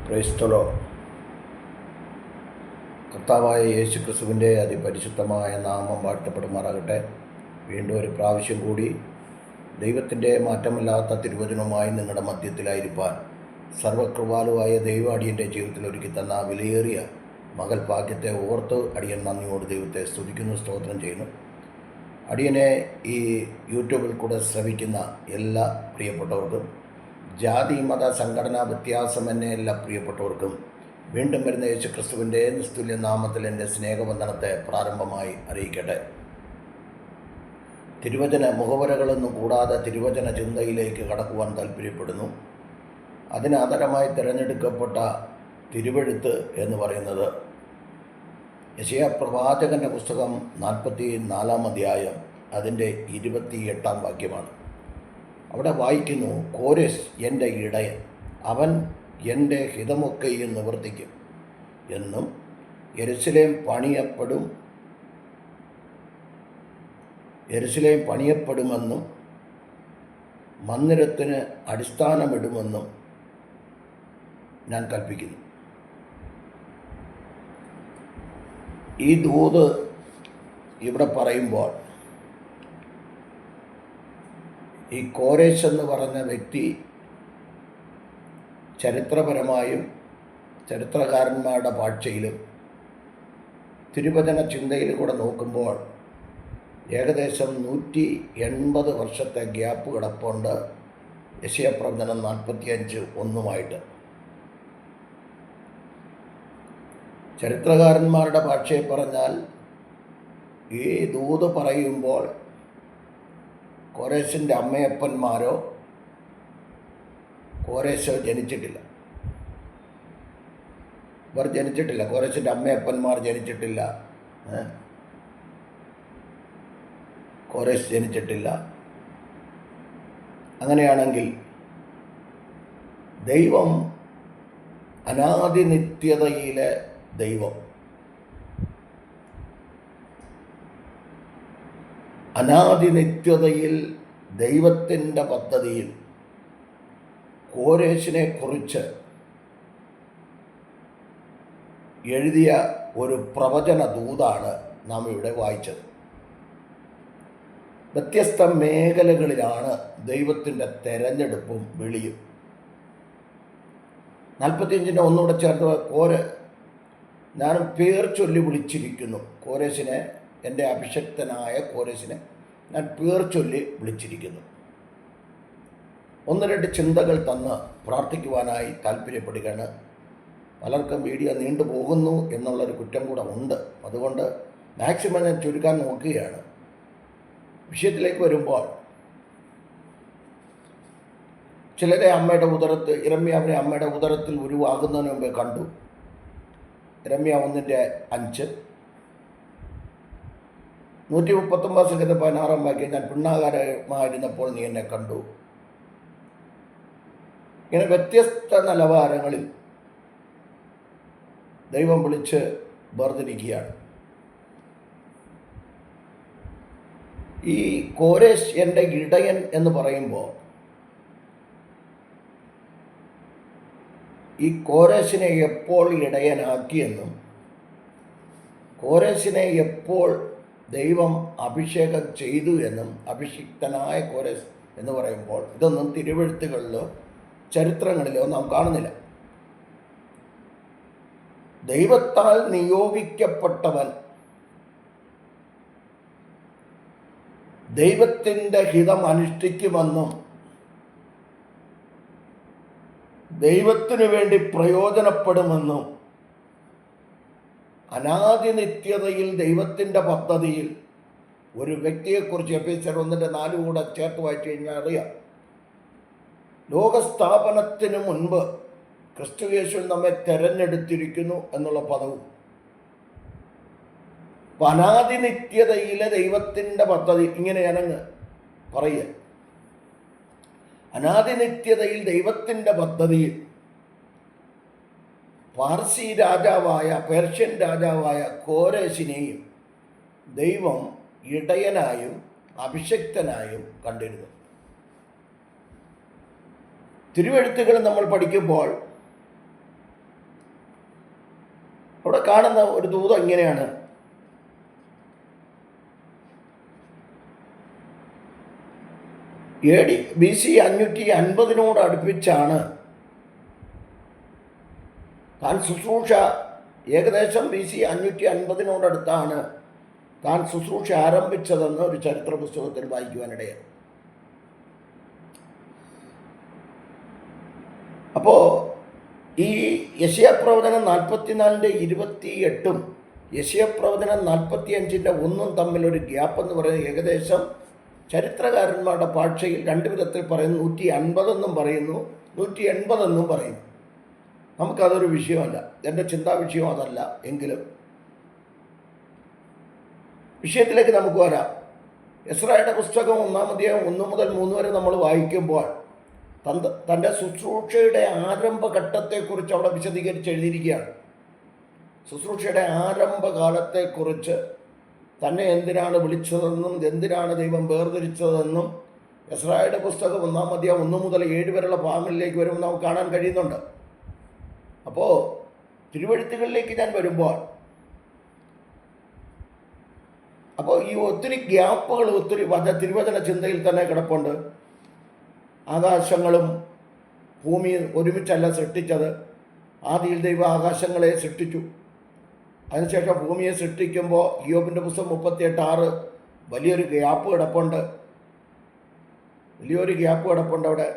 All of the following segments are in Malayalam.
ക്രൈസ്തലോ കർത്താവായ യേശു ക്രിസ്തുവിൻ്റെ അതിപരിശുദ്ധമായ നാമം വാഴ്ത്തപ്പെടുമാറാകട്ടെ. വീണ്ടും ഒരു പ്രാവശ്യം കൂടി ദൈവത്തിൻ്റെ മാറ്റമില്ലാത്ത തിരുവചനവുമായി നിങ്ങളുടെ മധ്യത്തിലായിരിക്കാൻ സർവകൃപാലുവായ ദൈവാടിയൻ്റെ ജീവിതത്തിൽ ഒരുക്കി തന്ന വിലയേറിയ മകൾ ഭാഗ്യത്തെ ഓർത്ത് അടിയൻ നന്ദിയോട് ദൈവത്തെ സ്തുതിക്കുന്നു, സ്തോത്രം ചെയ്യുന്നു. അടിയനെ ഈ യൂട്യൂബിൽ കൂടെ ശ്രവിക്കുന്ന എല്ലാ പ്രിയപ്പെട്ടവർക്കും, ജാതി മത സംഘടനാ വ്യത്യാസമെന്നെ എല്ലാ പ്രിയപ്പെട്ടവർക്കും വീണ്ടും വരുന്ന യേശു ക്രിസ്തുവിൻ്റെ നിസ്തുല്യ നാമത്തിൽ എൻ്റെ സ്നേഹവന്ദനത്തെ പ്രാരംഭമായി അറിയിക്കട്ടെ. തിരുവചന മുഖവരകളൊന്നും കൂടാതെ തിരുവചന ചിന്തയിലേക്ക് കടക്കുവാൻ താല്പര്യപ്പെടുന്നു. അതിനാദരമായി തിരഞ്ഞെടുക്കപ്പെട്ട തിരുവെഴുത്ത് എന്ന് പറയുന്നത് യെശയ്യാ പ്രവാചകൻ്റെ പുസ്തകം 44 അധ്യായം അതിൻ്റെ 28 വാക്യമാണ്. അവിടെ വായിക്കുന്നു, കോരേശ് എൻ്റെ ഇടയൻ, അവൻ എൻ്റെ ഹിതമൊക്കെയും നിവർത്തിക്കും എന്നും യെരൂശലേം പണിയപ്പെടുമെന്നും മന്ദിരത്തിന് അടിസ്ഥാനമിടുമെന്നും ഞാൻ കൽപ്പിക്കുന്നു. ഈ ദൂത് ഇവിടെ പറയുമ്പോൾ ഈ കോരേശ് എന്ന് പറഞ്ഞ വ്യക്തി ചരിത്രപരമായും ചരിത്രകാരന്മാരുടെ ഭാഷയിലും തിരുവചന ചിന്തയിൽ കൂടെ നോക്കുമ്പോൾ ഏകദേശം 180 വർഷത്തെ ഗ്യാപ്പ് കിടപ്പുണ്ട് യെശയ്യാ പ്രവചനം 45:1 ചരിത്രകാരന്മാരുടെ ഭാഷയിൽ പറഞ്ഞാൽ ഈ ദൂത് പറയുമ്പോൾ കോരേശിൻ്റെ അമ്മയപ്പന്മാരോ കോരേശോ ജനിച്ചിട്ടില്ല. ഇവർ ജനിച്ചിട്ടില്ല, കോരേശിൻ്റെ അമ്മയപ്പന്മാർ ജനിച്ചിട്ടില്ല, കോരേശ് ജനിച്ചിട്ടില്ല. അങ്ങനെയാണെങ്കിൽ ദൈവം അനാദിനിത്യതയിലെ ദൈവം, അനാദിനിത്യതയിൽ ദൈവത്തിൻ്റെ പദ്ധതിയിൽ കോരേശിനെ കുറിച്ച് എഴുതിയ ഒരു പ്രവചന ദൂതാണ് നാം ഇവിടെ വായിച്ചത്. വ്യത്യസ്ത മേഖലകളിലാണ് ദൈവത്തിൻ്റെ തെരഞ്ഞെടുപ്പും വിളിയും. 45:1 ചേർത്ത് ഞാൻ പേർ ചൊല്ലി വിളിച്ചിരിക്കുന്നു കോരേശിനെ, എൻ്റെ അഭിഷക്തനായ കോരേശിനെ ഞാൻ പേർ ചൊല്ലി വിളിച്ചിരിക്കുന്നു. 1-2 ചിന്തകൾ തന്ന് പ്രാർത്ഥിക്കുവാനായി താല്പര്യപ്പെടുകയാണ്. പലർക്കും വീഡിയോ നീണ്ടുപോകുന്നു എന്നുള്ളൊരു കുറ്റം കൂടെ ഉണ്ട്. അതുകൊണ്ട് മാക്സിമം ഞാൻ ചുരുക്കാൻ നോക്കുകയാണ്. വിഷയത്തിലേക്ക് വരുമ്പോൾ, ചിലരെ അമ്മയുടെ ഉദരത്തിൽ, യിരെമ്യാവിനെ അമ്മയുടെ ഉദരത്തിൽ ഉരുവാകുന്നതിന് മുമ്പേ കണ്ടു. യിരെമ്യാ 1:5, 139 സംഗീതം 16 വാക്യം, ഞാൻ പിണ്ണാകാരമായിരുന്നപ്പോൾ നീ എന്നെ കണ്ടു. ഇങ്ങനെ വ്യത്യസ്ത നിലവാരങ്ങളിൽ ദൈവം വിളിച്ച് വേർതിരിക്കുകയാണ്. ഈ കോരേശ് എൻ്റെ ഇടയൻ എന്ന് പറയുമ്പോൾ ഈ കോരേശിനെ എപ്പോൾ ഇടയനാക്കിയെന്നും കോരേശിനെ എപ്പോൾ ദൈവം അഭിഷേകം ചെയ്തു എന്നും, അഭിഷിക്തനായ കോരേശ് എന്ന് പറയുമ്പോൾ ഇതൊന്നും തിരുവെഴുത്തുകളിലോ ചരിത്രങ്ങളിലോ നാം കാണുന്നില്ല. ദൈവത്താൽ നിയോഗിക്കപ്പെട്ടവൻ ദൈവത്തിൻ്റെ ഹിതം അനുഷ്ഠിക്കുമെന്നും ദൈവത്തിനു വേണ്ടി പ്രയോജനപ്പെടുമെന്നും അനാദിനിത്യതയിൽ ദൈവത്തിൻ്റെ പദ്ധതിയിൽ ഒരു വ്യക്തിയെക്കുറിച്ച് എഫേസ്യർ 1:4 കൂടെ ചേർത്ത് വായിച്ചു കഴിഞ്ഞാൽ അറിയാം. ലോകസ്ഥാപനത്തിന് മുൻപ് ക്രിസ്തു യേശുവിൽ നമ്മെ തെരഞ്ഞെടുത്തിരിക്കുന്നു എന്നുള്ള പദവും, അനാദിനിത്യതയിലെ ദൈവത്തിൻ്റെ പദ്ധതി, ഇങ്ങനെ ഞാനങ്ങ് പറയുക. അനാദിനിത്യതയിൽ ദൈവത്തിൻ്റെ പദ്ധതിയിൽ പേർഷ്യൻ രാജാവായ കോരേശിനെയും ദൈവം ഇടയനായും അഭിഷക്തനായും കണ്ടിരുന്നു. തിരുവെഴുത്തുകൾ നമ്മൾ പഠിക്കുമ്പോൾ അവിടെ കാണുന്ന ഒരു ദൂതം ഇങ്ങനെയാണ്: BC 550 അടുപ്പിച്ചാണ് താൻ ശുശ്രൂഷ, ഏകദേശം BC 550 താൻ ശുശ്രൂഷ ആരംഭിച്ചതെന്ന് ഒരു ചരിത്ര പുസ്തകത്തിൽ വായിക്കുവാനിടയാണ്. അപ്പോൾ ഈ യെശയ്യാപ്രവചനം 44:28 യെശയ്യാപ്രവചനം 45:1 തമ്മിലൊരു ഗ്യാപ്പ് എന്ന് പറയുന്നത് ഏകദേശം ചരിത്രകാരന്മാരുടെ ഭാഷയിൽ രണ്ട് വിധത്തിൽ പറയുന്നു. 150 എന്നും പറയുന്നു, 180 എന്നും പറയുന്നു. നമുക്കതൊരു വിഷയമല്ല, എൻ്റെ ചിന്താ വിഷയം അതല്ല. എങ്കിലും വിഷയത്തിലേക്ക് നമുക്ക് വരാം. എസ്രായുടെ പുസ്തകം 1-ാം അധ്യായം 1 മുതൽ 3 വരെ നമ്മൾ വായിക്കുമ്പോൾ തൻ്റെ ശുശ്രൂഷയുടെ ആരംഭഘട്ടത്തെക്കുറിച്ച് അവിടെ വിശദീകരിച്ച് എഴുതിയിരിക്കുകയാണ്. ശുശ്രൂഷയുടെ ആരംഭകാലത്തെക്കുറിച്ച് തന്നെ എന്തിനാണ് വിളിച്ചതെന്നും എന്തിനാണ് ദൈവം വേർതിരിച്ചതെന്നും എസ്രായുടെ പുസ്തകം 1-ാം അധ്യായം 1 മുതൽ 7 വരെയുള്ള ഭാഗങ്ങളിലേക്ക് വരുമ്പോൾ നമുക്ക് കാണാൻ കഴിയുന്നുണ്ട്. അപ്പോൾ തിരുവെഴുത്തുകളിലേക്ക് ഞാൻ വരുമ്പോൾ ഈ ഒത്തിരി ഗ്യാപ്പുകൾ ഒത്തിരി തിരുവചന ചിന്തയിൽ തന്നെ കിടപ്പുണ്ട്. ആകാശങ്ങളും ഭൂമിയും ഒരുമിച്ചല്ല സൃഷ്ടിച്ചത്. ആദിയിൽ ദൈവം ആകാശങ്ങളെ സൃഷ്ടിച്ചു. അതിനുശേഷം ഭൂമിയെ സൃഷ്ടിക്കുമ്പോൾ ഇയ്യോബിൻ്റെ പുസ്തകം 38:6 വലിയൊരു ഗ്യാപ്പ് കിടപ്പുണ്ട്. അവിടെ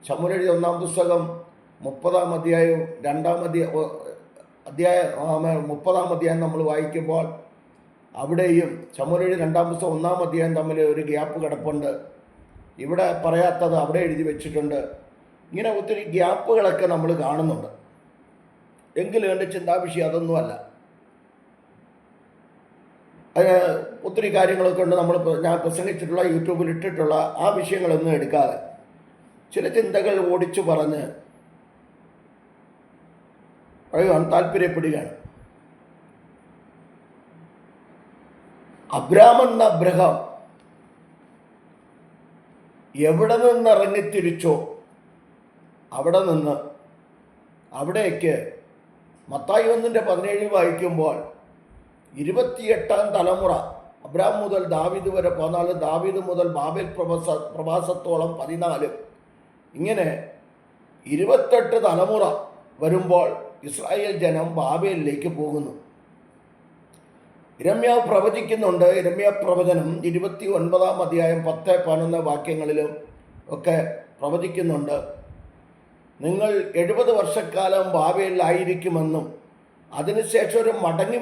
ശമൂവേൽ 1-ാം പുസ്തകം 30-ാം അധ്യായവും 2-ാം അധ്യായം 30-ാം അധ്യായം നമ്മൾ വായിക്കുമ്പോൾ അവിടെയും ശമൂവേൽ 2-ാം പുസ്തകം 1-ാം അധ്യായം തമ്മിൽ ഒരു ഗ്യാപ്പ് കിടപ്പുണ്ട്. ഇവിടെ പറയാത്തത് അവിടെ എഴുതി വെച്ചിട്ടുണ്ട്. ഇങ്ങനെ ഒത്തിരി ഗ്യാപ്പുകളൊക്കെ നമ്മൾ കാണുന്നുണ്ട്. എങ്കിലും എൻ്റെ ചിന്താവിഷയം അതൊന്നുമല്ല. അതിന് ഒത്തിരി കാര്യങ്ങളൊക്കെ ഉണ്ട്. ഞാൻ പ്രസംഗിച്ചിട്ടുള്ള, യൂട്യൂബിൽ ഇട്ടിട്ടുള്ള ആ വിഷയങ്ങളൊന്നും എടുക്കാതെ ചില ചിന്തകൾ ഓടിച്ചു പറഞ്ഞ് പറയുവാൻ താല്പര്യപ്പെടുകയാണ്. അബ്രഹാം എവിടെ നിന്ന് ഇറങ്ങിത്തിരിച്ചോ അവിടേക്ക് മത്തായി 1:17 വായിക്കുമ്പോൾ 28-ാം തലമുറ അബ്രഹാം മുതൽ ദാവീദ് വരെ 14, ദാവീദ് മുതൽ ബാബേൽ പ്രവാസത്തോളം 14, ഇങ്ങനെ 28 തലമുറ വരുമ്പോൾ ഇസ്രായേൽ ജനം ബാബേലിലേക്ക് പോകുന്നു. യിരെമ്യാവ് പ്രവചിക്കുന്നുണ്ട്. യിരെമ്യാവ് പ്രവചനം 29-ാം അധ്യായം 10-11 വാക്യങ്ങളിലും ഒക്കെ പ്രവചിക്കുന്നുണ്ട്. നിങ്ങൾ 70 വർഷക്കാലം ബാബേലിലായിരിക്കുമെന്നും അതിനുശേഷം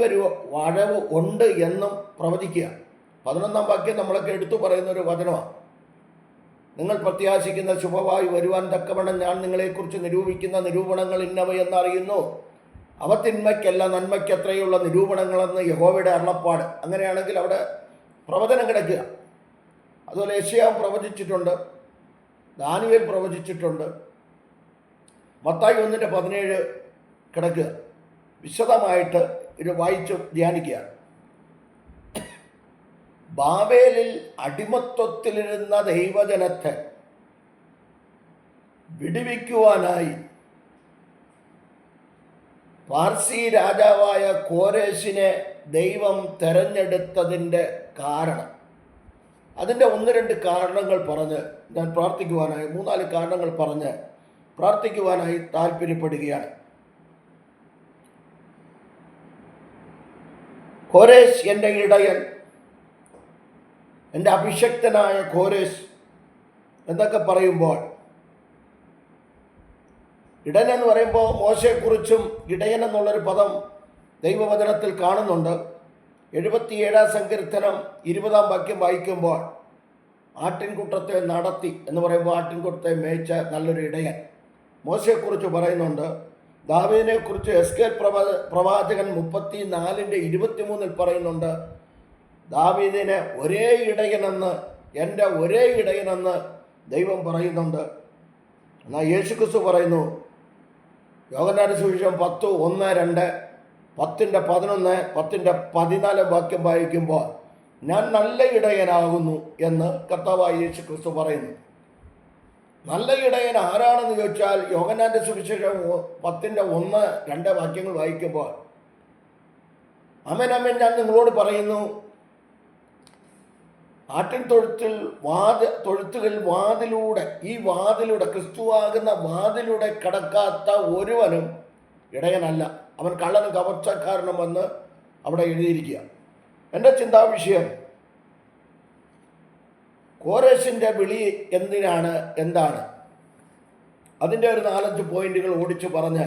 ഒരു വരവ് ഉണ്ട് എന്നും പ്രവചിക്കുക. 11-ാം വാക്യം നമ്മളൊക്കെ എടുത്തു പറയുന്ന ഒരു വചനമാണ്. നിങ്ങൾ പ്രത്യാശിക്കുന്ന ശുഭവായു വരുവാൻ തക്കവണ്ണം ഞാൻ നിങ്ങളെക്കുറിച്ച് നിരൂപിക്കുന്ന നിരൂപണങ്ങൾ ഇന്നവയെന്നറിയുന്നു. അവ തിന്മയ്ക്കല്ല നന്മയ്ക്കത്രയുള്ള നിരൂപണങ്ങളെന്ന് യഹോവയുടെ അരുളപ്പാട്. അങ്ങനെയാണെങ്കിൽ അവിടെ പ്രവചനം കിടക്കുക. അതുപോലെ യെശയ്യാവ് പ്രവചിച്ചിട്ടുണ്ട്, ദാനിയേൽ പ്രവചിച്ചിട്ടുണ്ട്, മത്തായി 1:17 കിടക്കുക. വിശദമായിട്ട് ഇത് വായിച്ച് ധ്യാനിക്കുക. ബാബേലിൽ അടിമത്വത്തിലിരുന്ന ദൈവജനത്തെ വിടുവിക്കുവാനായി പാർസി രാജാവായ കോരേശിനെ ദൈവം തെരഞ്ഞെടുത്തതിൻ്റെ കാരണം, അതിൻ്റെ 1-2 കാരണങ്ങൾ പറഞ്ഞ് ഞാൻ പ്രാർത്ഥിക്കുവാനായി 3-4 കാരണങ്ങൾ പറഞ്ഞ് പ്രാർത്ഥിക്കുവാനായി താല്പര്യപ്പെടുകയാണ്. കോരേശ് എൻ്റെ ഇടയൻ, എൻ്റെ അഭിഷക്തനായ കോരേശ് എന്നൊക്കെ പറയുമ്പോൾ, ഇടയൻ എന്ന് പറയുമ്പോൾ മോശയെക്കുറിച്ചും ഇടയൻ എന്നുള്ളൊരു പദം ദൈവവചനത്തിൽ കാണുന്നുണ്ട്. 77-ാം സങ്കീർത്തനം 20-ാം വാക്യം വായിക്കുമ്പോൾ ആട്ടിൻകൂട്ടത്തെ നടത്തി എന്ന് പറയുമ്പോൾ ആട്ടിൻകൂട്ടത്തെ മേയിച്ച നല്ലൊരു ഇടയൻ മോശയെക്കുറിച്ച് പറയുന്നുണ്ട്. ദാവീദിനെക്കുറിച്ച് എസ്കേൽ പ്രവാചകൻ 34:23 പറയുന്നുണ്ട്. ദാവീദിനെ ഒരേ ഇടയനെന്ന്, എൻ്റെ ഒരേ ഇടയനെന്ന് ദൈവം പറയുന്നുണ്ട്. എന്നാൽ യേശുക്രിസ്തു പറയുന്നു, യോഹന്നാന്റെ സുവിശേഷം 10:1-2, 10:11, 10:14 വാക്യം വായിക്കുമ്പോൾ ഞാൻ നല്ല ഇടയനാകുന്നു എന്ന് കർത്താവായ യേശുക്രിസ്തു പറയുന്നു. നല്ല ഇടയൻ ആരാണെന്ന് ചോദിച്ചാൽ യോഹന്നാന്റെ സുവിശേഷം 10:1-2 വാക്യങ്ങൾ വായിക്കുമ്പോൾ അമേൻ അമേൻ. ഞാൻ നിങ്ങളോട് പറയുന്നു, ആട്ടിൻ തൊഴുത്തുകൾ വാതിലൂടെ, ഈ വാതിലൂടെ, ക്രിസ്തുവാകുന്ന വാതിലൂടെ കടക്കാത്ത ഒരുവനും ഇടയനല്ല, അവൻ കള്ളനും കവർച്ചക്കാരനുമെന്ന് അവിടെ എഴുതിയിരിക്കുക. എൻ്റെ ചിന്താവിഷയം കോരേശിൻ്റെ വിളി എന്താണ് അതിൻ്റെ ഒരു 4-5 പോയിന്റുകൾ ഓടിച്ചു പറഞ്ഞ്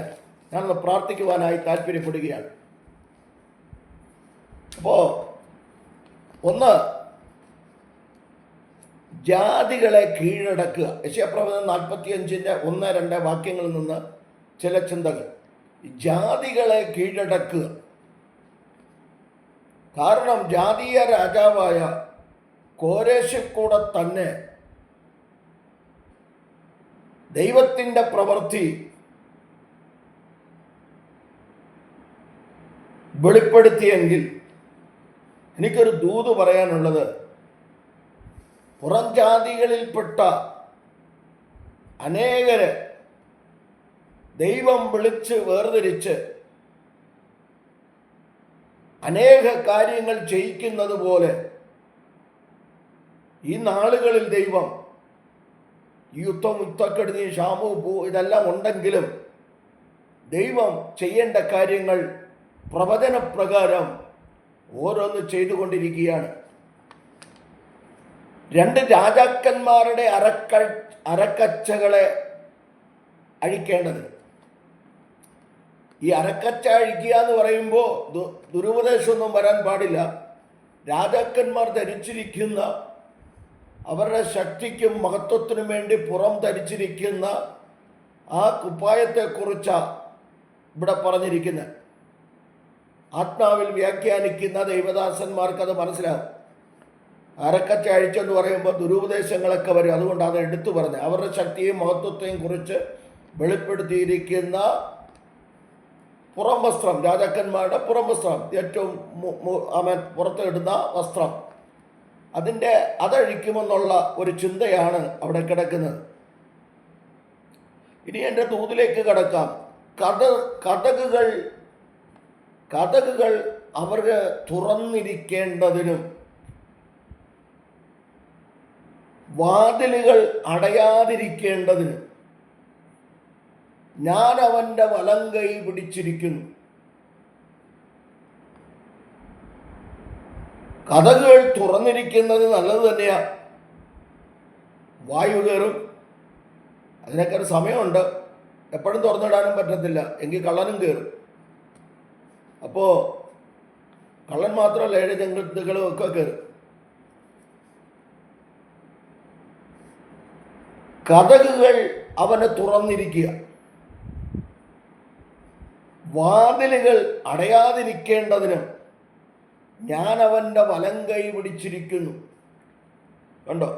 ഞാനൊന്ന് പ്രാർത്ഥിക്കുവാനായി താല്പര്യപ്പെടുകയാണ്. അപ്പോൾ ഒന്ന്, ജാതികളെ കീഴടക്കുക. യെശയ്യാപ്രവചനം 45:1-2 വാക്യങ്ങളിൽ നിന്ന് ചില ചിന്തകൾ. ജാതികളെ കീഴടക്കുക. കാരണം ജാതീയ രാജാവായ കോരേശിൽ കൂടെ തന്നെ ദൈവത്തിൻ്റെ പ്രവൃത്തി വെളിപ്പെടുത്തിയെങ്കിൽ എനിക്കൊരു ദൂത് പറയാനുള്ളത്, പുറം ജാതികളിൽപ്പെട്ട അനേകരെ ദൈവം വിളിച്ച് വേർതിരിച്ച് അനേക കാര്യങ്ങൾ ചെയ്യിക്കുന്നത് പോലെ ഈ നാളുകളിൽ ദൈവം യുദ്ധക്കെടുതി, ക്ഷാമവും ഇതെല്ലാം ഉണ്ടെങ്കിലും ദൈവം ചെയ്യേണ്ട കാര്യങ്ങൾ പ്രവചനപ്രകാരം ഓരോന്ന് ചെയ്തുകൊണ്ടിരിക്കുകയാണ്. 2 രാജാക്കന്മാരുടെ അരക്കച്ചകളെ അഴിക്കേണ്ടത്. ഈ അരക്കച്ച അഴിക്കുക എന്ന് പറയുമ്പോൾ ദുരുപദേശമൊന്നും വരാൻ പാടില്ല. രാജാക്കന്മാർ ധരിച്ചിരിക്കുന്ന, അവരുടെ ശക്തിക്കും മഹത്വത്തിനും വേണ്ടി പുറം ധരിച്ചിരിക്കുന്ന ആ കുപ്പായത്തെക്കുറിച്ചാണ് ഇവിടെ പറഞ്ഞിരിക്കുന്നത്. ആത്മാവിൽ വ്യാഖ്യാനിക്കുന്ന ദൈവദാസന്മാർക്കത് മനസ്സിലാവും. അരക്കച്ച അഴിച്ചെന്ന് പറയുമ്പോൾ ദുരുപദേശങ്ങളൊക്കെ വരും. അതുകൊണ്ട് അത് എടുത്തു പറഞ്ഞ് അവരുടെ ശക്തിയും മഹത്വത്തെയും കുറിച്ച് വെളിപ്പെടുത്തിയിരിക്കുന്ന പുറം വസ്ത്രം, രാജാക്കന്മാരുടെ പുറം വസ്ത്രം, ഏറ്റവും പുറത്തിടുന്ന വസ്ത്രം, അതഴിക്കുമെന്നുള്ള ഒരു ചിന്തയാണ് അവിടെ കിടക്കുന്നത്. ഇനി എൻ്റെ ദൂതിലേക്ക് കടക്കാം. കതകുകൾ അവർക്ക് തുറന്നിരിക്കേണ്ടതിനും വാതിലുകൾ അടയാതിരിക്കേണ്ടതിനും ഞാൻ അവൻ്റെ വലങ്കൈ പിടിച്ചിരിക്കുന്നു. കതകുകൾ തുറന്നിരിക്കുന്നത് നല്ലത് തന്നെയാണ്. വായു കയറും, അതിനൊക്കെ ഒരു സമയമുണ്ട്. എപ്പോഴും തുറന്നിടാനും പറ്റത്തില്ല, എങ്കിൽ കള്ളനും കയറും. അപ്പോൾ കള്ളൻ മാത്രമല്ല, 7 ജന്തുക്കളും ഒക്കെ കയറും. കതകുകൾ അവന് തുറന്നിരിക്കുക, വാതിലുകൾ അടയാതിരിക്കേണ്ടതിനും ഞാൻ അവൻ്റെ വലങ്കൈ പിടിച്ചിരിക്കുന്നു. കണ്ടോ?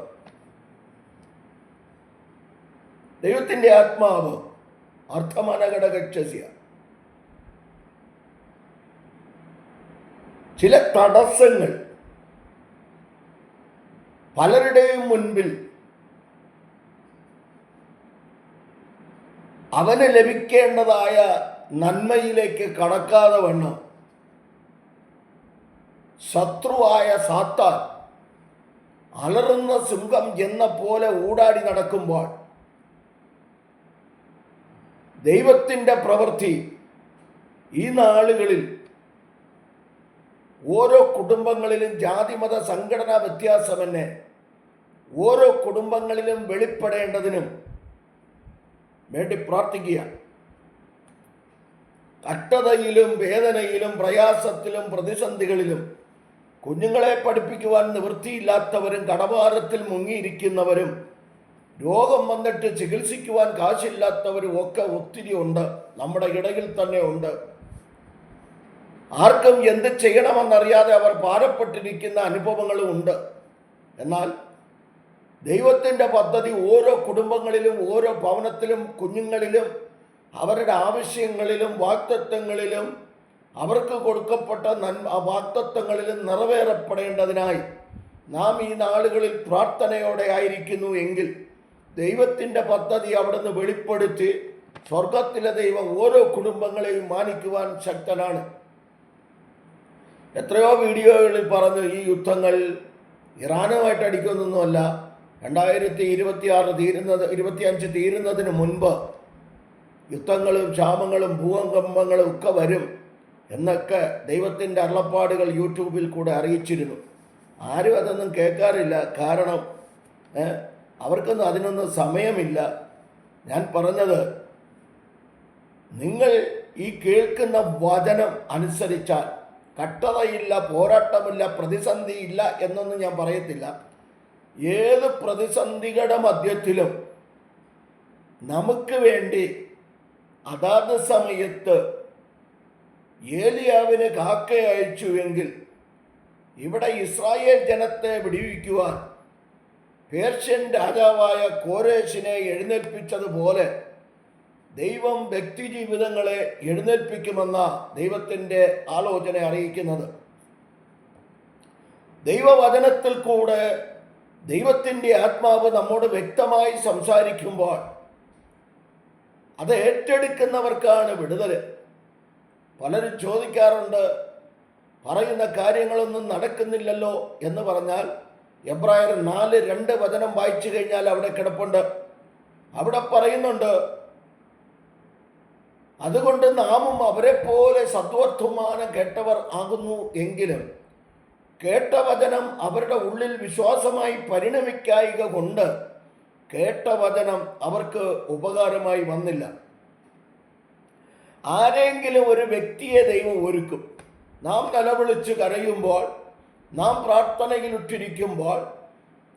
ദൈവത്തിൻ്റെ ആത്മാവ് അർത്ഥമനഘടകക്ഷസ്യ. ചില തടസ്സങ്ങൾ പലരുടെയും മുൻപിൽ അവന് ലഭിക്കേണ്ടതായ നന്മയിലേക്ക് കടക്കാതെ വണ്ണം ശത്രുവായ സാത്താൻ അലറുന്ന സിംഹം എന്ന പോലെ ഊടാടി നടക്കുമ്പോൾ ദൈവത്തിൻ്റെ പ്രവൃത്തി ഈ നാളുകളിൽ ഓരോ കുടുംബങ്ങളിലും, ജാതിമത സംഘടനാ വ്യത്യാസമെന്നെ ഓരോ കുടുംബങ്ങളിലും വെളിപ്പെടേണ്ടതിനും വേണ്ടി പ്രാർത്ഥിക്കുക. കഷ്ടതയിലും വേദനയിലും പ്രയാസത്തിലും പ്രതിസന്ധികളിലും കുഞ്ഞുങ്ങളെ പഠിപ്പിക്കുവാൻ നിവൃത്തിയില്ലാത്തവരും കടഭാരത്തിൽ മുങ്ങിയിരിക്കുന്നവരും രോഗം വന്നിട്ട് ചികിത്സിക്കുവാൻ കാശില്ലാത്തവരും ഒക്കെ ഒത്തിരി ഉണ്ട്, നമ്മുടെ ഇടയിൽ തന്നെ ഉണ്ട്. ആർക്കും എന്ത് ചെയ്യണമെന്നറിയാതെ അവർ ഭാരപ്പെട്ടിരിക്കുന്ന അനുഭവങ്ങളും ഉണ്ട്. എന്നാൽ ദൈവത്തിൻ്റെ പദ്ധതി ഓരോ കുടുംബങ്ങളിലും, ഓരോ ഭവനത്തിലും, കുഞ്ഞുങ്ങളിലും, അവരുടെ ആവശ്യങ്ങളിലും വാഗ്ദത്തങ്ങളിലും, അവർക്ക് കൊടുക്കപ്പെട്ട വാഗ്ദത്തങ്ങളിലും നിറവേറപ്പെടേണ്ടതിനായി നാം ഈ നാളുകളിൽ പ്രാർത്ഥനയോടെ ആയിരിക്കുന്നു എങ്കിൽ ദൈവത്തിൻ്റെ പദ്ധതി അവിടുന്ന് വെളിപ്പെടുത്തി സ്വർഗത്തിലെ ദൈവം ഓരോ കുടുംബങ്ങളെയും മാനിക്കുവാൻ ശക്തനാണ്. എത്രയോ വീഡിയോകളിൽ പറഞ്ഞു ഈ യുദ്ധങ്ങൾ ഇറാനുമായിട്ട് അടിക്കുന്നൊന്നുമല്ല, 2025 തീരുന്നതിന് മുൻപ് യുദ്ധങ്ങളും ക്ഷാമങ്ങളും ഭൂകമ്പങ്ങളും ഒക്കെ വരും എന്നൊക്കെ ദൈവത്തിൻ്റെ അരുളപ്പാടുകൾ യൂട്യൂബിൽ കൂടെ അറിയിച്ചിരുന്നു. ആരും അതൊന്നും കേൾക്കാറില്ല. കാരണം അവർക്കൊന്നും അതിനൊന്നും സമയമില്ല. ഞാൻ പറഞ്ഞത്, നിങ്ങൾ ഈ കേൾക്കുന്ന വചനം അനുസരിച്ചാൽ കട്ടതയില്ല, പോരാട്ടമില്ല, പ്രതിസന്ധിയില്ല എന്നൊന്നും ഞാൻ പറയത്തില്ല. ഏത് പ്രതിസന്ധികളുടെ മധ്യത്തിലും നമുക്ക് വേണ്ടി അതാത് സമയത്ത് ഏലിയാവിന് കാക്ക അയച്ചുവെങ്കിൽ ഇവിടെ ഇസ്രായേൽ ജനത്തെ വിടുവിക്കുവാൻ പേർഷ്യൻ രാജാവായ കോരേശിനെ എഴുന്നേൽപ്പിച്ചതുപോലെ ദൈവം വ്യക്തിജീവിതങ്ങളെ എഴുന്നേൽപ്പിക്കുമെന്ന ദൈവത്തിൻ്റെ ആലോചന അറിയിക്കുന്നത്. ദൈവവചനത്തിൽ കൂടെ ദൈവത്തിൻ്റെ ആത്മാവ് നമ്മോട് വ്യക്തമായി സംസാരിക്കുമ്പോൾ അത് ഏറ്റെടുക്കുന്നവർക്കാണ് വിടുതൽ. പലരും ചോദിക്കാറുണ്ട്, പറയുന്ന കാര്യങ്ങളൊന്നും നടക്കുന്നില്ലല്ലോ എന്ന് പറഞ്ഞാൽ എബ്രായർ 4:2 വചനം വായിച്ചു കഴിഞ്ഞാൽ അവിടെ കിടപ്പുണ്ട്. അവിടെ പറയുന്നുണ്ട്, അതുകൊണ്ട് നാമും അവരെ പോലെ സദ്വർത്തമാനം കേട്ടവർ ആകുന്നു എങ്കിലും കേട്ട വചനം അവരുടെ ഉള്ളിൽ വിശ്വാസമായി പരിണമിക്കായിക കൊണ്ട് കേട്ട വചനം അവർക്ക് ഉപകാരമായി വന്നില്ല. ആരെങ്കിലും ഒരു വ്യക്തിയെ ദൈവം ഒരുക്കും. നാം നിലവിളിച്ച് കരയുമ്പോൾ, നാം പ്രാർത്ഥനയിലുറ്റിരിക്കുമ്പോൾ,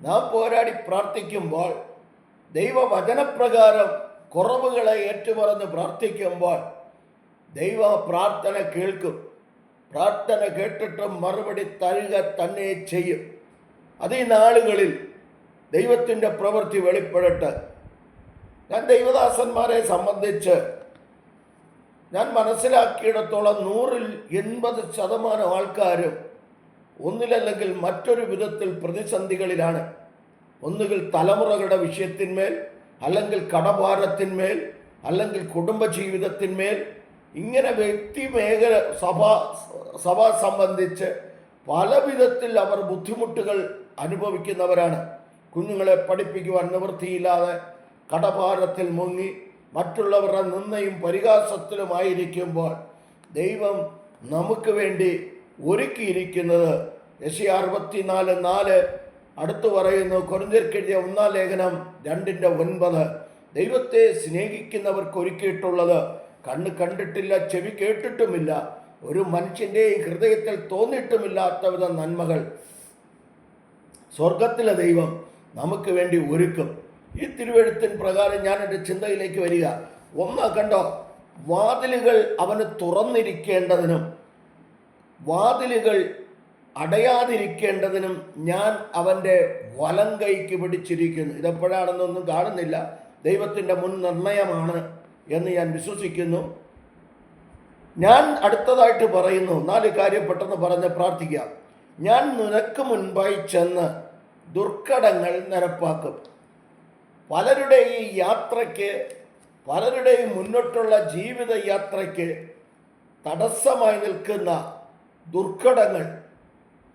നാം പോരാടി പ്രാർത്ഥിക്കുമ്പോൾ, ദൈവവചനപ്രകാരം കുറവുകളെ ഏറ്റുപറഞ്ഞ് പ്രാർത്ഥിക്കുമ്പോൾ ദൈവ പ്രാർത്ഥന കേൾക്കും. പ്രാർത്ഥന കേട്ടിട്ട് മറുപടി തരിക തന്നെ ചെയ്യും. അത് ഈ നാളുകളിൽ ദൈവത്തിൻ്റെ പ്രവൃത്തി വെളിപ്പെടട്ടെ. ഞാൻ ദൈവദാസന്മാരെ സംബന്ധിച്ച് ഞാൻ മനസ്സിലാക്കിയിടത്തോളം 100-80% ആൾക്കാരും ഒന്നിലല്ലെങ്കിൽ മറ്റൊരു വിധത്തിൽ പ്രതിസന്ധികളിലാണ്. ഒന്നുകിൽ തലമുറകളുടെ വിഷയത്തിന്മേൽ, അല്ലെങ്കിൽ കടഭാരത്തിന്മേൽ, അല്ലെങ്കിൽ കുടുംബജീവിതത്തിന്മേൽ, ഇങ്ങനെ വ്യക്തി മേഖല സഭ സംബന്ധിച്ച് പല വിധത്തിൽ അവർ ബുദ്ധിമുട്ടുകൾ അനുഭവിക്കുന്നവരാണ്. കുഞ്ഞുങ്ങളെ പഠിപ്പിക്കുവാൻ നിവൃത്തിയില്ലാതെ കടഭാരത്തിൽ മുങ്ങി മറ്റുള്ളവരുടെ നിന്ദയും പരിഹാസത്തിലുമായിരിക്കുമ്പോൾ ദൈവം നമുക്ക് വേണ്ടി ഒരുക്കിയിരിക്കുന്നത് യെശയ്യാ 64:4 അടുത്തു പറയുന്നു. കൊരിന്ത്യർക്കെഴുതിയ 1 ലേഖനം 2:9 ദൈവത്തെ സ്നേഹിക്കുന്നവർക്ക് ഒരുക്കിയിട്ടുള്ളത് കണ്ണ് കണ്ടിട്ടില്ല, ചെവി കേട്ടിട്ടുമില്ല, ഒരു മനുഷ്യൻ്റെയും ഹൃദയത്തിൽ തോന്നിയിട്ടുമില്ലാത്ത വിധ നന്മകൾ സ്വർഗത്തിലെ ദൈവം നമുക്ക് വേണ്ടി ഒരുക്കും. ഈ തിരുവെഴുത്തിൻ പ്രകാരം ഞാൻ എൻ്റെ ചിന്തയിലേക്ക് വരിക. കണ്ടോ, വാതിലുകൾ അവന് തുറന്നിരിക്കേണ്ടതിനും വാതിലുകൾ അടയാതിരിക്കേണ്ടതിനും ഞാൻ അവൻ്റെ വലം കൈക്ക് പിടിച്ചിരിക്കുന്നു. ഇതെപ്പോഴാണെന്നൊന്നും കാണുന്നില്ല, ദൈവത്തിൻ്റെ മുൻ നിർണയമാണ് എന്ന് ഞാൻ വിശ്വസിക്കുന്നു. ഞാൻ അടുത്തതായിട്ട് പറയുന്നു, 4 കാര്യം പെട്ടെന്ന് പറഞ്ഞ് പ്രാർത്ഥിക്കാം. ഞാൻ നിനക്ക് മുൻപായി ചെന്ന് ദുർഘടങ്ങൾ നിരപ്പാക്കും. പലരുടെയും ഈ യാത്രയ്ക്ക്, പലരുടെയും മുന്നോട്ടുള്ള ജീവിത യാത്രയ്ക്ക് തടസ്സമായി നിൽക്കുന്ന ദുർഘടങ്ങൾ,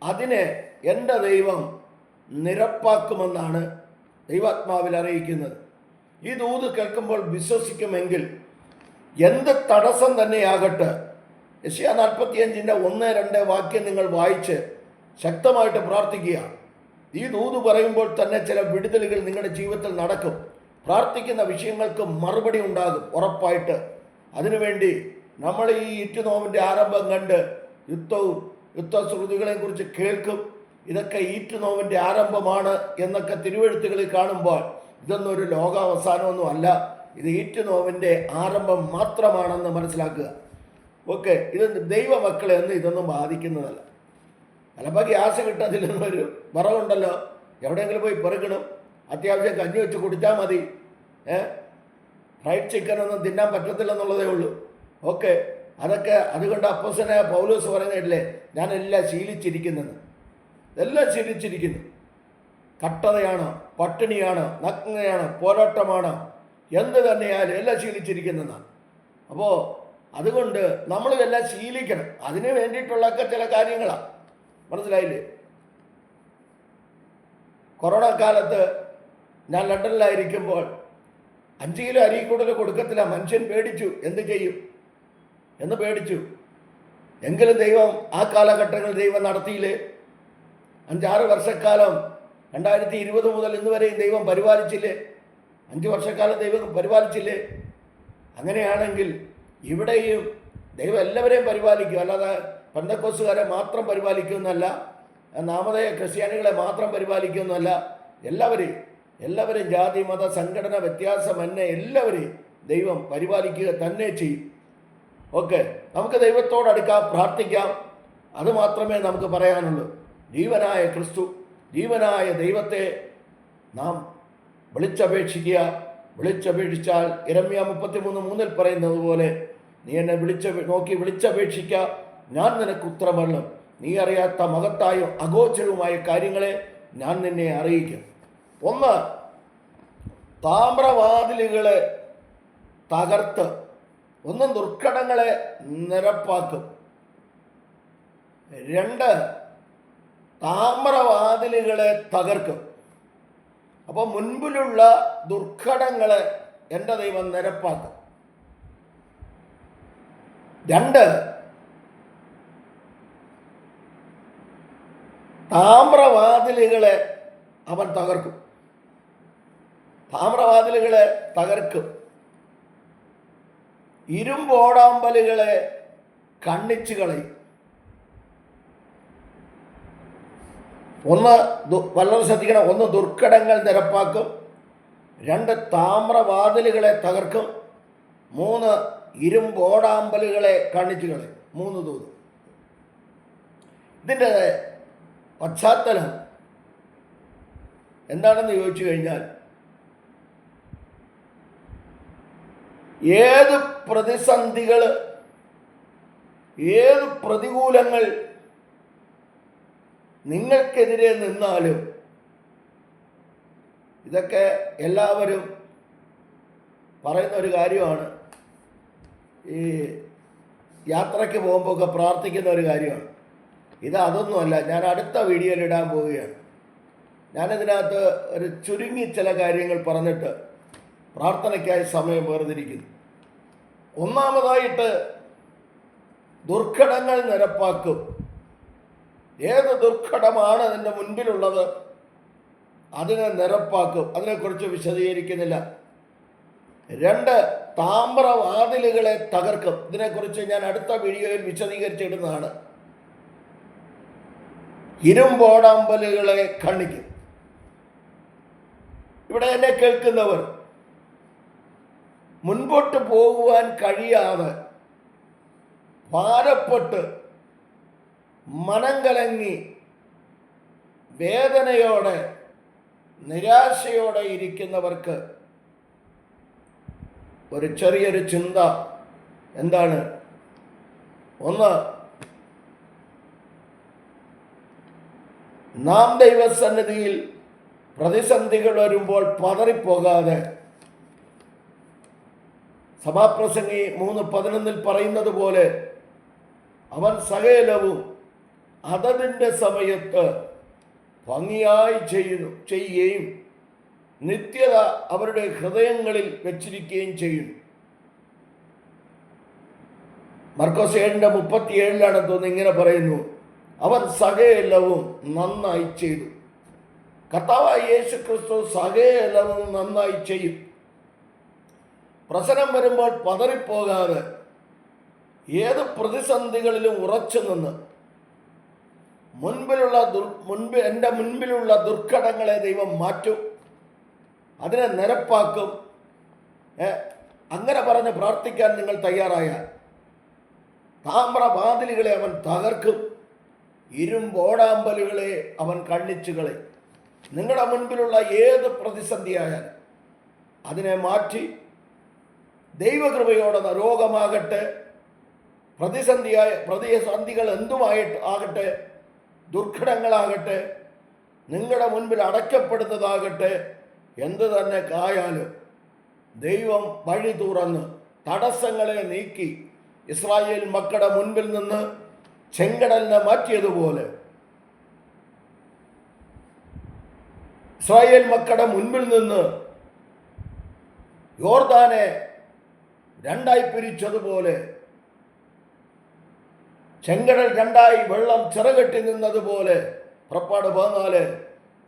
അതിനെ എൻ്റെ ദൈവം നിരപ്പാക്കുമെന്നാണ് ദൈവാത്മാവിൽ അറിയിക്കുന്നത്. ഈ ദൂത് കേൾക്കുമ്പോൾ വിശ്വസിക്കുമെങ്കിൽ എന്ത് തടസ്സം തന്നെയാകട്ടെ, യെശയ്യാ 45:1-2 വാക്യം നിങ്ങൾ വായിച്ച് ശക്തമായിട്ട് പ്രാർത്ഥിക്കുക. ഈ ദൂത് പറയുമ്പോൾ തന്നെ ചില വിടുതലുകൾ നിങ്ങളുടെ ജീവിതത്തിൽ നടക്കും. പ്രാർത്ഥിക്കുന്ന വിഷയങ്ങൾക്ക് മറുപടി ഉണ്ടാകും ഉറപ്പായിട്ട്. അതിനുവേണ്ടി നമ്മൾ ഈ ഈറ്റുനോവിൻ്റെ ആരംഭം കണ്ട് യുദ്ധശ്രുതികളെ കുറിച്ച് കേൾക്കും. ഇതൊക്കെ ഈറ്റുനോവിൻ്റെ ആരംഭമാണ് എന്നൊക്കെ തിരുവെഴുത്തുകളിൽ കാണുമ്പോൾ ഇതൊന്നും ഒരു ലോകാവസാനമൊന്നും അല്ല, ഇത് ഈറ്റുനോവിൻ്റെ ആരംഭം മാത്രമാണെന്ന് മനസ്സിലാക്കുക. ഓക്കെ, ഇത് ദൈവമക്കളെ ഒന്നും ഇതൊന്നും ബാധിക്കുന്നതല്ല. ചിലപ്പോൾ ഗ്യാസ് കിട്ടത്തില്ലെന്നൊരു വറവുണ്ടല്ലോ, എവിടെയെങ്കിലും പോയി പെറുക്കണം, അത്യാവശ്യം കഞ്ഞി വെച്ച് കുടിച്ചാൽ മതി. ഫ്രൈഡ് ചിക്കനൊന്നും തിന്നാൻ പറ്റത്തില്ലെന്നുള്ളതേ ഉള്ളൂ. ഓക്കെ, അതൊക്കെ അതുകൊണ്ട് അപ്പോസ്തലനായ പൗലോസ് പറയുന്നില്ലേ, ഞാനെല്ലാം ശീലിച്ചിരിക്കുന്നെന്ന്. എല്ലാം ശീലിച്ചിരിക്കുന്നു. കട്ടതയാണ്, പട്ടിണിയാണ്, നഗ്നതയാണ്, പോരാട്ടമാണ്, എന്ത് തന്നെയായാലും എല്ലാം ശീലിച്ചിരിക്കുന്നതാണ്. അപ്പോൾ അതുകൊണ്ട് നമ്മൾ ഇതെല്ലാം ശീലിക്കണം. അതിന് വേണ്ടിയിട്ടുള്ളൊക്കെ ചില കാര്യങ്ങളാണ്. മനസ്സിലായില്ലേ? കൊറോണ കാലത്ത് ഞാൻ ലണ്ടനിലായിരിക്കുമ്പോൾ 5 കിലോ അരി കൂടുതൽ കൊടുക്കത്തില്ല. മനുഷ്യൻ പേടിച്ചു, എന്ത് ചെയ്യും എന്ന് പേടിച്ചു. എങ്കിലും ദൈവം ആ കാലഘട്ടങ്ങളിൽ ദൈവം നടത്തിയില്ലേ? 5-6 വർഷക്കാലം 2020 മുതൽ ഇന്ന് വരെയും ദൈവം പരിപാലിച്ചില്ലേ? 5 വർഷക്കാലം ദൈവം പരിപാലിച്ചില്ലേ? അങ്ങനെയാണെങ്കിൽ ഇവിടെയും ദൈവം എല്ലാവരെയും പരിപാലിക്കും. അല്ലാതെ പെന്തക്കോസ്തുകാരെ മാത്രം പരിപാലിക്കുമെന്നല്ല, നാമധേയ ക്രിസ്ത്യാനികളെ മാത്രം പരിപാലിക്കുമെന്നല്ല. എല്ലാവരെയും ജാതി മത സംഘടന വ്യത്യാസമന്യേ എല്ലാവരെയും ദൈവം പരിപാലിക്കുക തന്നെ ചെയ്യും. ഓക്കെ, നമുക്ക് ദൈവത്തോടടുക്കാം, പ്രാർത്ഥിക്കാം. അതുമാത്രമേ നമുക്ക് പറയാനുള്ളൂ. ജീവനായ ക്രിസ്തു, ജീവനായ ദൈവത്തെ നാം വിളിച്ചപേക്ഷിക്കുക. വിളിച്ചപേക്ഷിച്ചാൽ യിരെമ്യാ 33:3 പറയുന്നത് പോലെ, നീ എന്നെ വിളിച്ചപേക്ഷിക്കുക, ഞാൻ നിനക്ക് ഉത്തരമരുളും. നീ അറിയാത്ത മഹത്തായും അഗോചരവുമായ കാര്യങ്ങളെ ഞാൻ നിന്നെ അറിയിക്കും. 1, താമ്രവാതിലുകളെ തകർത്ത് ദുർഘടങ്ങളെ നിരപ്പാക്കും. 2, താമ്രവാതിലുകളെ തകർക്കും. അപ്പോൾ മുൻപിലുള്ള ദുർഘടങ്ങളെ എൻ്റെ ദൈവം നിരപ്പാക്കും. 2, താമ്രവാതിലുകളെ അവൻ തകർക്കും. താമ്രവാതിലുകളെ തകർക്കും. ഇരുമ്പോടാമ്പലുകളെ കണ്ണിച്ചു കളയും. 1, വളരെ ശ്രദ്ധിക്കണം. 1, ദുർഘടങ്ങൾ നിരപ്പാക്കും. 2, താമ്രവാതിലുകളെ തകർക്കും. 3, ഇരുമ്പോടാമ്പലുകളെ കണ്ണിച്ചു കളയും. 3 ദൂത്. ഇതിൻ്റെ പശ്ചാത്തലം എന്താണെന്ന് ചോദിച്ചു കഴിഞ്ഞാൽ, ഏത് പ്രതിസന്ധികൾ, ഏത് പ്രതികൂലങ്ങൾ നിങ്ങൾക്കെതിരെ നിന്നാലും, ഇതൊക്കെ എല്ലാവരും പറയുന്ന ഒരു കാര്യമാണ്. ഈ യാത്രയ്ക്ക് പോകുമ്പോൾ ഒക്കെ പ്രാർത്ഥിക്കുന്ന ഒരു കാര്യമാണ്. അതൊന്നുമല്ല. ഞാൻ അടുത്ത വീഡിയോയിൽ ഇടാൻ പോവുകയാണ്. ഞാനിതിനകത്ത് ഒരു ചുരുങ്ങി ചില കാര്യങ്ങൾ പറഞ്ഞിട്ട് പ്രാർത്ഥനയ്ക്കായി സമയം വേർതിരിക്കുന്നു. ഒന്നാമതായിട്ട്, ദുർഘടങ്ങൾ നിരപ്പാക്കും. ഏത് ദുർഘടമാണ് അതിൻ്റെ മുൻപിലുള്ളത് അതിനെ നിരപ്പാക്കും. അതിനെക്കുറിച്ച് വിശദീകരിക്കുന്നില്ല. 2, താമ്രവാതിലുകളെ തകർക്കും. ഇതിനെക്കുറിച്ച് ഞാൻ അടുത്ത വീഡിയോയിൽ വിശദീകരിച്ചിടുന്നതാണ്. ഇരുമ്പോടാമ്പലുകളെ ഖണ്ഡിക്കും. ഇവിടെ എന്നെ കേൾക്കുന്നവർ മുൻപോട്ട് പോകുവാൻ കഴിയാതെ ഭാരപ്പെട്ട് മനം കലങ്ങി വേദനയോടെ നിരാശയോടെ ഇരിക്കുന്നവർക്ക് ഒരു ചെറിയൊരു ചിന്ത എന്താണ്? 1, നാം ദൈവസന്നിധിയിൽ പ്രതിസന്ധികൾ വരുമ്പോൾ പതറിപ്പോകാതെ, സഭാപ്രസംഗി 3:11 പറയുന്നത് പോലെ, അവൻ സകലവും അതതിൻ്റെ സമയത്ത് ഭംഗിയായി ചെയ്യുകയും നിത്യത അവരുടെ ഹൃദയങ്ങളിൽ വെച്ചിരിക്കുകയും ചെയ്യുന്നു. മർക്കോസ് 7:37 തോന്നുന്നു ഇങ്ങനെ പറയുന്നു, അവൻ സകലവും നന്നായി ചെയ്തു. കർത്താവായ യേശു ക്രിസ്തു സകലവും നന്നായി ചെയ്യും. പ്രശ്നം വരുമ്പോൾ പതറിപ്പോകാതെ ഏത് പ്രതിസന്ധികളിലും ഉറച്ചു നിന്ന് എൻ്റെ മുൻപിലുള്ള ദുർഘടങ്ങളെ ദൈവം മാറ്റും, അതിനെ നിരപ്പാക്കും. അങ്ങനെ പറഞ്ഞ് പ്രാർത്ഥിക്കാൻ നിങ്ങൾ തയ്യാറായാൽ താമ്രവാതിലുകളെ അവൻ തകർക്കും, ഇരുമ്പോടാമ്പലുകളെ അവൻ കണ്ണിച്ചു കളയും. നിങ്ങളുടെ മുൻപിലുള്ള ഏത് പ്രതിസന്ധിയായാലും അതിനെ മാറ്റി ദൈവകൃപയോടെ, രോഗമാകട്ടെ, പ്രതിസന്ധികൾ എന്തുമായിട്ട് ആകട്ടെ, ദുർഘടങ്ങളാകട്ടെ, നിങ്ങളുടെ മുൻപിൽ അടയ്ക്കപ്പെടുന്നതാകട്ടെ, എന്ത് തന്നെ ആയാലും ദൈവം വഴി തുറന്ന് തടസ്സങ്ങളെ നീക്കി ഇസ്രായേൽ മക്കളുടെ മുൻപിൽ നിന്ന് ചെങ്കടലിനെ മാറ്റിയതുപോലെ ഇസ്രായേൽ മക്കളുടെ മുൻപിൽ നിന്ന് യോർദാനെ രണ്ടായി പിരിച്ചതുപോലെ, ചെങ്കടൽ രണ്ടായി വെള്ളം ചിറകെട്ടി നിന്നതുപോലെ, പുറപ്പാട് 14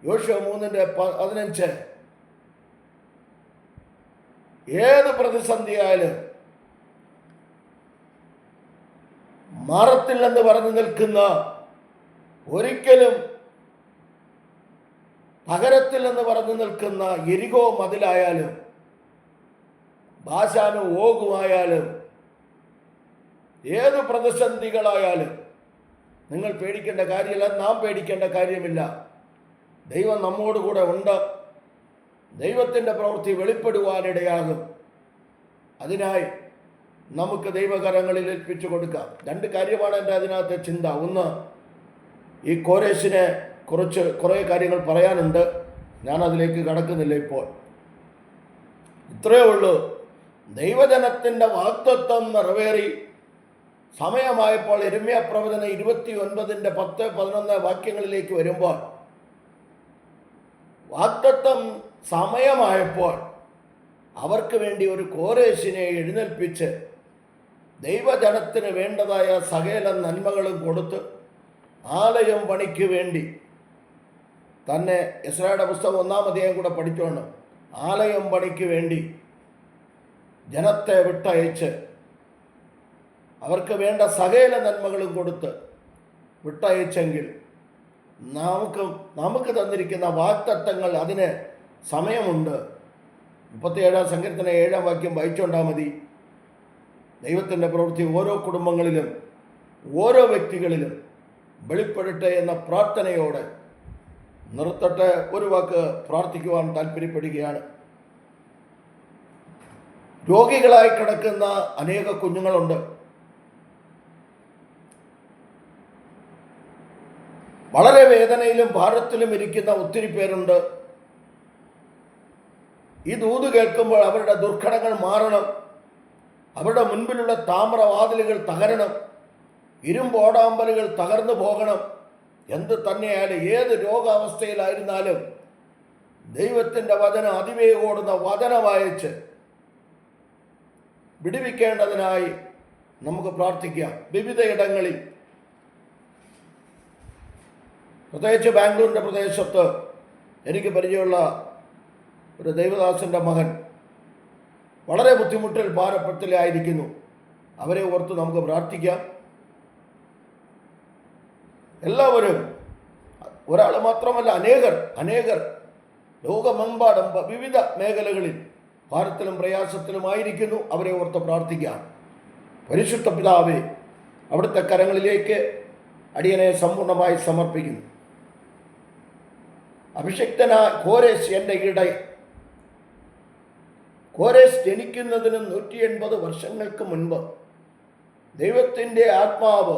യോശുവ 3:15 ഏത് പ്രതിസന്ധിയായാലും മാറത്തില്ലെന്ന് പറഞ്ഞു നിൽക്കുന്ന, ഒരിക്കലും പകരത്തില്ലെന്ന് പറഞ്ഞു നിൽക്കുന്ന യെരികോ മതിലായാലും ബാശാനും ഓഗുമായാലും ഏത് പ്രതിസന്ധികളായാലും നിങ്ങൾ പേടിക്കേണ്ട കാര്യമില്ല, നാം പേടിക്കേണ്ട കാര്യമില്ല. ദൈവം നമ്മോട് കൂടെ ഉണ്ട്. ദൈവത്തിൻ്റെ പ്രവൃത്തി വെളിപ്പെടുവാനിടയാകും. അതിനായി നമുക്ക് ദൈവകരങ്ങളിൽ ഏൽപ്പിച്ചു കൊടുക്കാം. 2 കാര്യമാണ് എൻ്റെ അതിനകത്തെ ചിന്ത. ഒന്ന്, ഈ കോരേശിനെ കുറിച്ച് കുറേ കാര്യങ്ങൾ പറയാനുണ്ട്. ഞാനതിലേക്ക് കടക്കുന്നില്ല ഇപ്പോൾ. ഇത്രയേ ഉള്ളൂ. ദൈവജനത്തിൻ്റെ വാഗ്ദത്തം നിറവേറി സമയമായപ്പോൾ യിരെമ്യാ പ്രവചനം 29:10-11 വാക്യങ്ങളിലേക്ക് വരുമ്പോൾ, വാഗ്ദത്തം സമയമായപ്പോൾ അവർക്ക് വേണ്ടി ഒരു കോരേശിനെ എഴുന്നേൽപ്പിച്ച് ദൈവജനത്തിന് വേണ്ടതായ സകല നന്മകളും കൊടുത്ത് ആലയം പണിക്ക് വേണ്ടി തന്നെ, എസ്രായുടെ പുസ്തകം 1-ാം അധ്യായം കൂടെ പഠിച്ചോണം, ആലയം പണിക്ക് വേണ്ടി ജനത്തെ വിട്ടയച്ച് അവർക്ക് വേണ്ട സകല നന്മകളും കൊടുത്ത് വിട്ടയച്ചെങ്കിൽ നമുക്ക് തന്നിരിക്കുന്ന വാഗ്ദത്തങ്ങൾ അതിന് സമയമുണ്ട്. 37-ാം സങ്കീർത്തനം 7-ാം വാക്യം വായിച്ചുകൊണ്ടാൽ മതി. ദൈവത്തിൻ്റെ പ്രവൃത്തി ഓരോ കുടുംബങ്ങളിലും ഓരോ വ്യക്തികളിലും വെളിപ്പെടട്ടെ എന്ന പ്രാർത്ഥനയോടെ നിർത്തട്ടെ. ഒരു വാക്ക് പ്രാർത്ഥിക്കുവാൻ താല്പര്യപ്പെടുകയാണ്. രോഗികളായി കിടക്കുന്ന അനേക കുഞ്ഞുങ്ങളുണ്ട്. വളരെ വേദനയിലും ഭാരത്തിലും ഇരിക്കുന്ന ഒത്തിരി പേരുണ്ട്. ഈ ദൂത് കേൾക്കുമ്പോൾ അവരുടെ ദുർഘടങ്ങൾ മാറണം, അവരുടെ മുൻപിലുള്ള താമ്രവാതിലുകൾ തകരണം, ഇരുമ്പോടാമ്പലുകൾ തകർന്നു പോകണം. എന്ത് തന്നെയായാലും, ഏത് രോഗാവസ്ഥയിലായിരുന്നാലും ദൈവത്തിൻ്റെ വചനം അതിവേഗോടുന്ന വചനമയച്ച് വിടുവിക്കേണ്ടതിനായി നമുക്ക് പ്രാർത്ഥിക്കാം. വിവിധയിടങ്ങളിൽ, പ്രത്യേകിച്ച് ബാംഗ്ലൂരിൻ്റെ പ്രദേശത്ത് എനിക്ക് പരിചയമുള്ള ഒരു ദൈവദാസൻ്റെ മകൻ വളരെ ബുദ്ധിമുട്ടിൽ ഭാരപ്പെട്ടിലായിരിക്കുന്നു. അവരെ ഓർത്ത് നമുക്ക് പ്രാർത്ഥിക്കാം. എല്ലാവരും, ഒരാൾ മാത്രമല്ല, അനേകർ ലോകമെമ്പാടും വിവിധ മേഖലകളിൽ ഭാരത്തിലും പ്രയാസത്തിലുമായിരിക്കുന്നു. അവരെ ഓർത്ത് പ്രാർത്ഥിക്കാം. പരിശുദ്ധ പിതാവേ, അവിടുത്തെ കരങ്ങളിലേക്ക് അടിയനെ സമ്പൂർണ്ണമായി സമർപ്പിക്കുന്നു. അഭിഷിക്തനായ കോരേശ് എൻ്റെ ഇടയൻ. കോരേശ് ജനിക്കുന്നതിന് 180 വർഷങ്ങൾക്ക് മുൻപ് ദൈവത്തിൻ്റെ ആത്മാവ്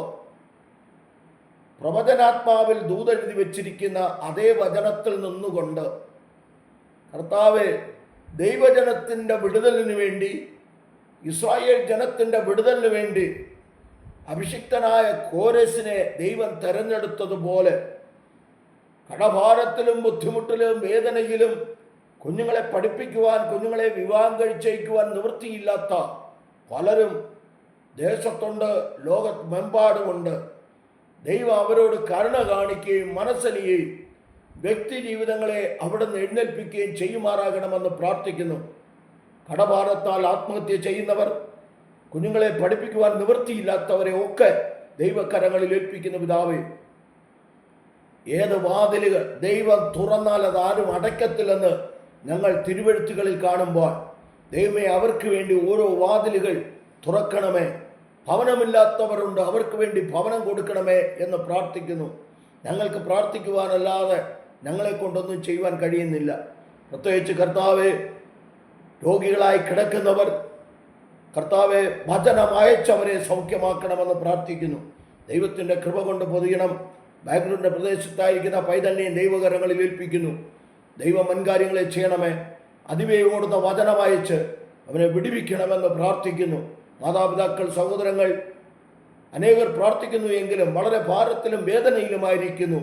പ്രവചനാത്മാവിൽ ദൂതെഴുതി വച്ചിരിക്കുന്ന അതേ വചനത്തിൽ നിന്നുകൊണ്ട്, കർത്താവേ, ദൈവജനത്തിൻ്റെ വിടുതലിന് വേണ്ടി, ഇസ്രായേൽ ജനത്തിൻ്റെ വിടുതലിന് വേണ്ടി അഭിഷിക്തനായ കോരേശിനെ ദൈവം തെരഞ്ഞെടുത്തതുപോലെ കടഭാരത്തിലും ബുദ്ധിമുട്ടിലും വേദനയിലും കുഞ്ഞുങ്ങളെ പഠിപ്പിക്കുവാൻ, കുഞ്ഞുങ്ങളെ വിവാഹം കഴിച്ചയക്കുവാൻ നിവൃത്തിയില്ലാത്ത പലരും ദേശത്തുണ്ട്, ലോകമെമ്പാടുമുണ്ട്. ദൈവം അവരോട് കരുണ കാണിക്കുകയും മനസ്സലിയുകയും വ്യക്തി ജീവിതങ്ങളെ അവിടുന്ന് എഴുന്നേൽപ്പിക്കുകയും ചെയ്യുമാറാകണമെന്ന് പ്രാർത്ഥിക്കുന്നു. കടഭാരത്താൽ ആത്മഹത്യ ചെയ്യുന്നവർ, കുഞ്ഞുങ്ങളെ പഠിപ്പിക്കുവാൻ നിവൃത്തിയില്ലാത്തവരെ ഒക്കെ ദൈവകരങ്ങളിൽ ഏൽപ്പിക്കുന്ന പിതാവേ, ഏത് വാതിലുകൾ ദൈവം തുറന്നാൽ അത് ആരും അടയ്ക്കത്തില്ലെന്ന് ഞങ്ങൾ തിരുവെഴുത്തുകളിൽ കാണുമ്പോൾ, ദൈവമേ, അവർക്ക് വേണ്ടി ഓരോ വാതിലുകൾ തുറക്കണമേ. ഭവനമില്ലാത്തവരുണ്ട്, അവർക്ക് വേണ്ടി ഭവനം കൊടുക്കണമേ എന്ന് പ്രാർത്ഥിക്കുന്നു. ഞങ്ങൾക്ക് പ്രാർത്ഥിക്കുവാനല്ലാതെ ഞങ്ങളെ കൊണ്ടൊന്നും ചെയ്യുവാൻ കഴിയുന്നില്ല. പ്രത്യേകിച്ച് കർത്താവെ, രോഗികളായി കിടക്കുന്നവർ, കർത്താവെ, വചനം അയച്ചവരെ സൗഖ്യമാക്കണമെന്ന് പ്രാർത്ഥിക്കുന്നു. ദൈവത്തിൻ്റെ കൃപ കൊണ്ട് പൊതിയണം. ബാംഗ്ലൂരിൻ്റെ പ്രദേശത്തായിരിക്കുന്ന പൈതലിനെയും ദൈവകരങ്ങളിൽ ഏൽപ്പിക്കുന്നു. ദൈവം മുൻകാര്യങ്ങളെ ചെയ്യണമേ. അതിവേഗോടുന്ന വചനം അയച്ച് അവനെ വിടുവിക്കണമെന്ന് പ്രാർത്ഥിക്കുന്നു. മാതാപിതാക്കൾ, സഹോദരങ്ങൾ അനേകർ പ്രാർത്ഥിക്കുന്നു എങ്കിലും വളരെ ഭാരത്തിലും വേദനയിലുമായിരിക്കുന്നു.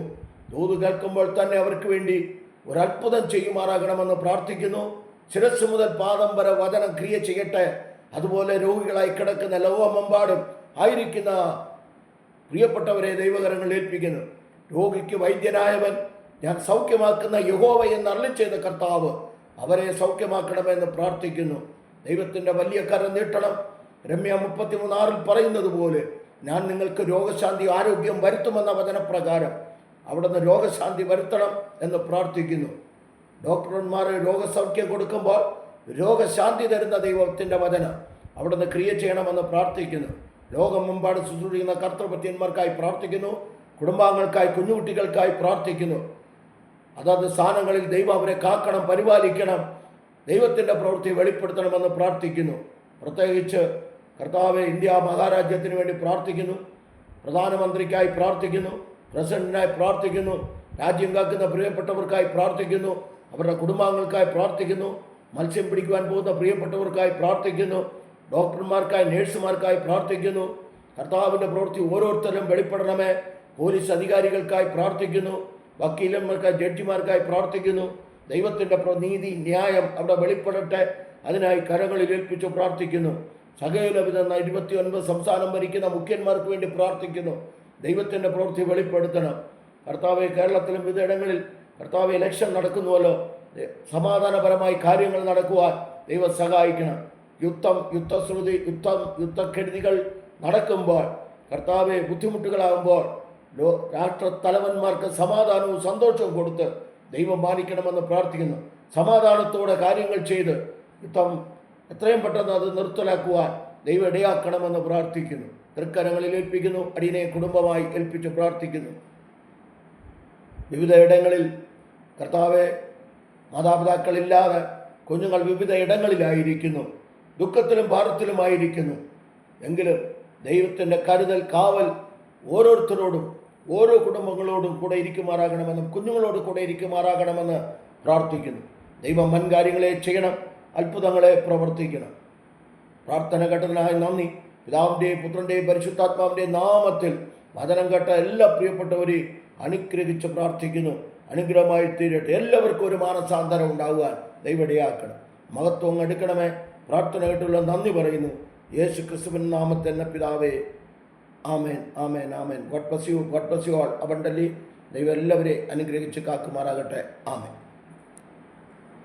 ദൂത് കേൾക്കുമ്പോൾ തന്നെ അവർക്ക് വേണ്ടി ഒരത്ഭുതം ചെയ്യുമാറാകണമെന്ന് പ്രാർത്ഥിക്കുന്നു. ശിരസ് മുതൽ പാദം വരെ വചനം ക്രിയ ചെയ്യട്ടെ. അതുപോലെ രോഗികളായി കിടക്കുന്ന ലോകമെമ്പാടും ആയിരിക്കുന്ന പ്രിയപ്പെട്ടവരെ ദൈവകരങ്ങൾ ഏൽപ്പിക്കുന്നു. രോഗിക്ക് വൈദ്യനായവൻ, ഞാൻ സൗഖ്യമാക്കുന്ന യഹോവ എന്ന് അരുളി ചെയ്ത കർത്താവ് അവരെ സൗഖ്യമാക്കണമെന്ന് പ്രാർത്ഥിക്കുന്നു. ദൈവത്തിൻ്റെ വലിയ കരം നീട്ടണം. രമ്യ 33:6 പറയുന്നത് പോലെ ഞാൻ നിങ്ങൾക്ക് രോഗശാന്തി ആരോഗ്യം വരുത്തുമെന്ന വചനപ്രകാരം അവിടുന്ന് രോഗശാന്തി വരുത്തണം എന്ന് പ്രാർത്ഥിക്കുന്നു. ഡോക്ടർമാർ രോഗസൗഖ്യം കൊടുക്കുമ്പോൾ രോഗശാന്തി തരുന്ന ദൈവത്തിൻ്റെ വചനം അവിടുന്ന് ക്രിയ ചെയ്യണമെന്ന് പ്രാർത്ഥിക്കുന്നു. ലോകം മുമ്പാട് ശുശ്രൂഷിക്കുന്ന കർത്തൃഭൃത്യന്മാർക്കായി പ്രാർത്ഥിക്കുന്നു. കുടുംബാംഗങ്ങൾക്കായി, കുഞ്ഞുകുട്ടികൾക്കായി പ്രാർത്ഥിക്കുന്നു. അതത് സ്ഥാനങ്ങളിൽ ദൈവം അവരെ കാക്കണം, പരിപാലിക്കണം, ദൈവത്തിൻ്റെ പ്രവൃത്തി വെളിപ്പെടുത്തണമെന്ന് പ്രാർത്ഥിക്കുന്നു. പ്രത്യേകിച്ച് കർത്താവെ, ഇന്ത്യ മഹാരാജ്യത്തിന് വേണ്ടി പ്രാർത്ഥിക്കുന്നു. പ്രധാനമന്ത്രിക്കായി പ്രാർത്ഥിക്കുന്നു. പ്രസിഡന്റിനായി പ്രാർത്ഥിക്കുന്നു. രാജ്യം കാക്കുന്ന പ്രിയപ്പെട്ടവർക്കായി പ്രാർത്ഥിക്കുന്നു. അവരുടെ കുടുംബാംഗങ്ങൾക്കായി പ്രാർത്ഥിക്കുന്നു. മത്സ്യം പിടിക്കുവാൻ പോകുന്ന പ്രിയപ്പെട്ടവർക്കായി പ്രാർത്ഥിക്കുന്നു. ഡോക്ടർമാർക്കായി, നേഴ്സുമാർക്കായി പ്രാർത്ഥിക്കുന്നു. കർത്താവിൻ്റെ പ്രവൃത്തി ഓരോരുത്തരും വെളിപ്പെടണമേ. പോലീസ് അധികാരികൾക്കായി പ്രാർത്ഥിക്കുന്നു. വക്കീലന്മാർക്കായി, ജഡ്ജിമാർക്കായി പ്രാർത്ഥിക്കുന്നു. ദൈവത്തിൻ്റെ നീതി, ന്യായം അവിടെ വെളിപ്പെടട്ടെ. അതിനായി കരങ്ങളിൽ ഏൽപ്പിച്ചു പ്രാർത്ഥിക്കുന്നു. സകലവിധ 29 സംസ്ഥാനം ഭരിക്കുന്ന മുഖ്യന്മാർക്ക് വേണ്ടി പ്രാർത്ഥിക്കുന്നു. ദൈവത്തിൻ്റെ പ്രവൃത്തി വെളിപ്പെടുത്തണം. കർത്താവെ, കേരളത്തിലും വിവിധയിടങ്ങളിൽ കർത്താവെ ഇലക്ഷൻ നടക്കുന്നുവല്ലോ. സമാധാനപരമായി കാര്യങ്ങൾ നടക്കുവാൻ ദൈവം സഹായിക്കണം. യുദ്ധശ്രുതി, യുദ്ധക്കെടുതികൾ നടക്കുമ്പോൾ, കർത്താവെ ബുദ്ധിമുട്ടുകളാകുമ്പോൾ രാഷ്ട്രത്തലവന്മാർക്ക് സമാധാനവും സന്തോഷവും കൊടുത്ത് ദൈവം മാനിക്കണമെന്ന് പ്രാർത്ഥിക്കുന്നു. സമാധാനത്തോടെ കാര്യങ്ങൾ ചെയ്ത് യുദ്ധം എത്രയും പെട്ടെന്ന് അത് നിർത്തലാക്കുവാൻ ദൈവം ഇടയാക്കണമെന്ന് പ്രാർത്ഥിക്കുന്നു. തൃക്കരങ്ങളിൽ ഏൽപ്പിക്കുന്നു. അടിയനെ കുടുംബമായി ഏൽപ്പിച്ച് പ്രാർത്ഥിക്കുന്നു. വിവിധ ഇടങ്ങളിൽ കർത്താവെ, മാതാപിതാക്കളില്ലാതെ കുഞ്ഞുങ്ങൾ വിവിധ ഇടങ്ങളിലായിരിക്കുന്നു. ദുഃഖത്തിലും ഭാരത്തിലുമായിരിക്കുന്നു. എങ്കിലും ദൈവത്തിൻ്റെ കരുതൽ, കാവൽ ഓരോരുത്തരോടും, ഓരോ കുടുംബങ്ങളോടും കൂടെ ഇരിക്കുമാറാകണമെന്നും കുഞ്ഞുങ്ങളോട് കൂടെ ഇരിക്കുമാറാകണമെന്ന് പ്രാർത്ഥിക്കുന്നു. ദൈവം വൻകാര്യങ്ങളെ ചെയ്യണം, അത്ഭുതങ്ങളെ പ്രവർത്തിക്കണം. പ്രാർത്ഥന കേട്ടതിനായി നന്ദി. പിതാവിൻ്റെയും പുത്രൻ്റെയും പരിശുദ്ധാത്മാവിൻ്റെയും നാമത്തിൽ വചനം കേട്ട എല്ലാ പ്രിയപ്പെട്ടവരെയും അനുഗ്രഹിച്ച് പ്രാർത്ഥിക്കുന്നു. അനുഗ്രഹമായി തീരട്ടെ. എല്ലാവർക്കും ഒരു മാനസാന്തരം ഉണ്ടാകുവാൻ ദൈവം ഇടയാക്കണം. മഹത്വം എടുക്കണമേ. പ്രാർത്ഥന കേട്ടുള്ള നന്ദി പറയുന്നു. യേശു ക്രിസ്തുവിൻ നാമത്തിൽ തന്നെ പിതാവേ, ആമേൻ, ആമേൻ, ആമേൻ. God bless you, God bless you all abundantly. ദൈവം എല്ലാവരെയും അനുഗ്രഹിച്ച് കാക്കുമാറാകട്ടെ. ആമേൻ.